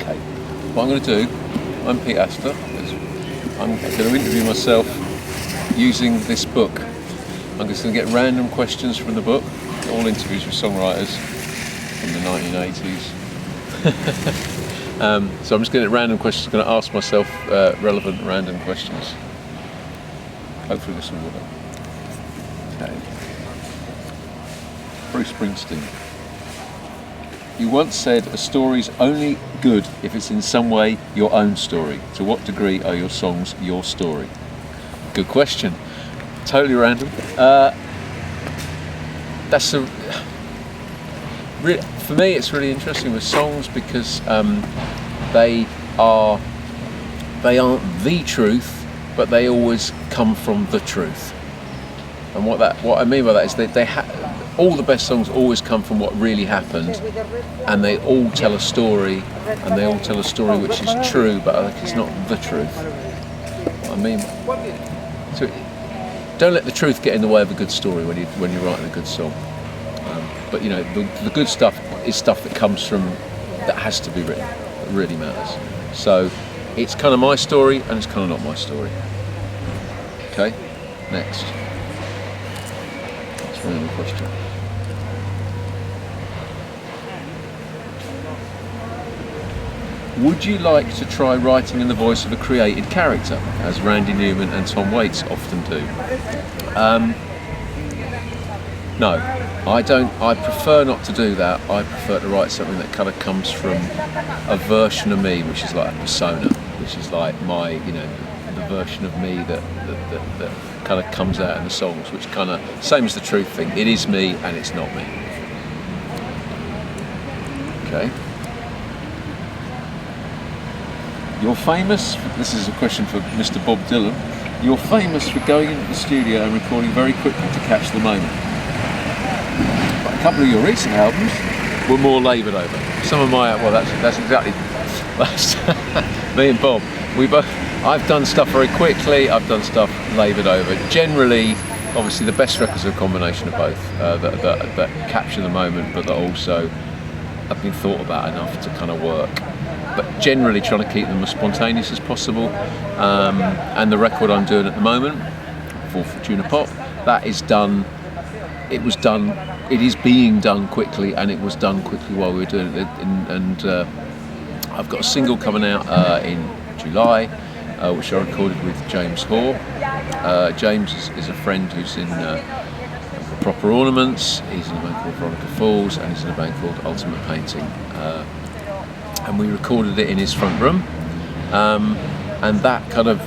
Okay, what I'm going to do, I'm Pete Astor. I'm going to interview myself using this book. I'm just going to get random questions from the book, all interviews with songwriters from the 1980s. So I'm just going to get random questions. I'm going to ask myself relevant random questions. Hopefully this will work. Okay. Bruce Springsteen. You once said a story's only good if it's in some way your own story. To what degree are your songs your story? Good question. Totally random. For me, it's really interesting with songs because they aren't the truth, but they always come from the truth. And what I mean by that is all the best songs always come from what really happened, and they all tell a story, and they all tell a story which is true, but it's not the truth. What I mean, so don't let the truth get in the way of a good story when you're writing a good song. But you know, the good stuff is stuff that comes from, that has to be written, that really matters. So it's kind of my story, and it's kind of not my story. Okay, next. That's a random question. Would you like to try writing in the voice of a created character, as Randy Newman and Tom Waits often do? No, I don't. I prefer not to do that. I prefer to write something that kind of comes from a version of me, which is like a persona, which is like my, the version of me that kind of comes out in the songs, which kind of, same as the truth thing. It is me and it's not me. Okay. You're famous, this is a question for Mr. Bob Dylan, you're famous for going into the studio and recording very quickly to catch the moment. But a couple of your recent albums were more laboured over. Some of my, well that's exactly, me and Bob, I've done stuff very quickly, I've done stuff laboured over. Generally, obviously the best records are a combination of both, that capture the moment but that also have been thought about enough to kind of work. But generally trying to keep them as spontaneous as possible. And the record I'm doing at the moment, for Fortuna Pop, it is being done quickly, and it was done quickly while we were doing it. And I've got a single coming out in July, which I recorded with James Hoare. James is a friend who's in Proper Ornaments, he's in a band called Veronica Falls, and he's in a band called Ultimate Painting. And we recorded it in his front room, and that kind of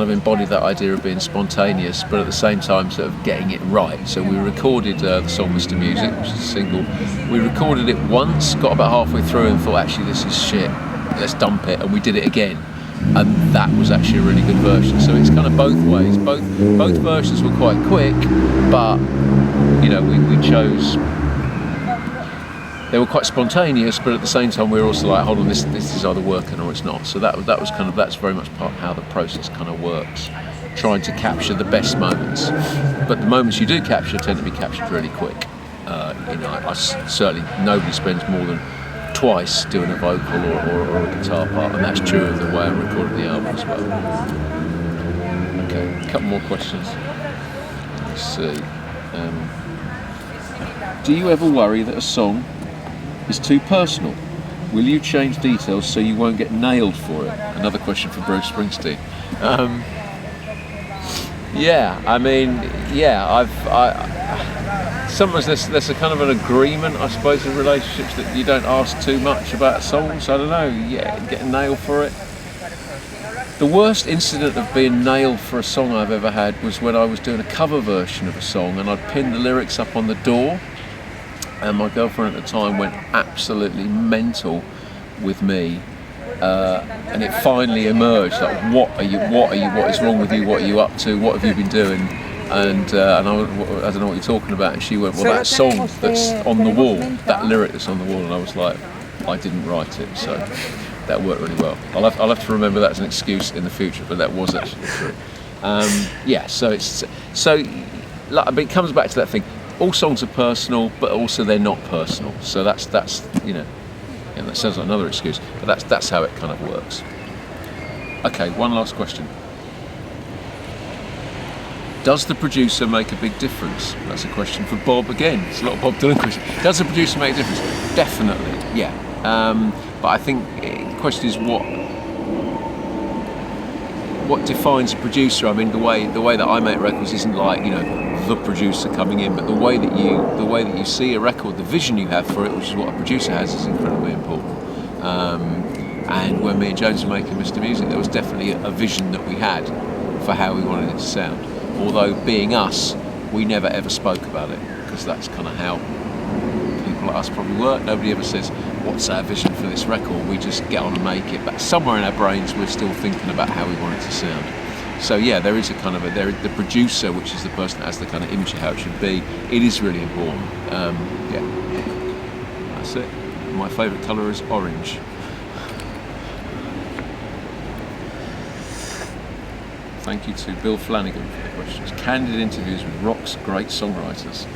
embodied that idea of being spontaneous, but at the same time sort of getting it right. So we recorded the song Mr. Music, which is a single. We recorded it once, got about halfway through and thought, actually this is shit, let's dump it, and we did it again, and that was actually a really good version. So it's kind of both ways. Both versions were quite quick, but we chose. They were quite spontaneous, but at the same time we were also like, hold on, this is either working or it's not. So that's very much part of how the process kind of works, trying to capture the best moments. But the moments you do capture tend to be captured really quick. Certainly nobody spends more than twice doing a vocal or a guitar part, and that's true of the way I recorded the album as well. Okay, a couple more questions. Let's see. Do you ever worry that a song is too personal? Will you change details so you won't get nailed for it? Another question for Bruce Springsteen. Sometimes there's a kind of an agreement, I suppose, in relationships that you don't ask too much about songs. I don't know, getting nailed for it. The worst incident of being nailed for a song I've ever had was when I was doing a cover version of a song, and I'd pinned the lyrics up on the door. And my girlfriend at the time went absolutely mental with me, and it finally emerged, like, what is wrong with you, what are you up to, what have you been doing? And I don't know what you're talking about. And she went, well, that song that's on the wall, that lyric that's on the wall. And I was like, I didn't write it. So that worked really well. I'll have to remember that as an excuse in the future, but that was actually true. It comes back to that thing. All songs are personal, but also they're not personal. So that's Yeah, that sounds like another excuse, but that's how it kind of works. Okay, one last question. Does the producer make a big difference? That's a question for Bob again. It's a lot of Bob Dylan questions. Does the producer make a difference? Definitely, yeah. But I think the question is what defines a producer. I mean, the way that I make records isn't like, you know, the producer coming in, but the way that you see a record, the vision you have for it, which is what a producer has, is incredibly important. And when me and James were making Mr. Music, there was definitely a vision that we had for how we wanted it to sound. Although being us, we never ever spoke about it, because that's kind of how people like us probably work. Nobody ever says, what's our vision for this record? We just get on and make it. But somewhere in our brains, we're still thinking about how we want it to sound. So yeah, there is a kind of the producer, which is the person that has the kind of image of how it should be. It is really important. Yeah, that's it. My favourite colour is orange. Thank you to Bill Flanagan for the questions. Candid interviews with rock's great songwriters.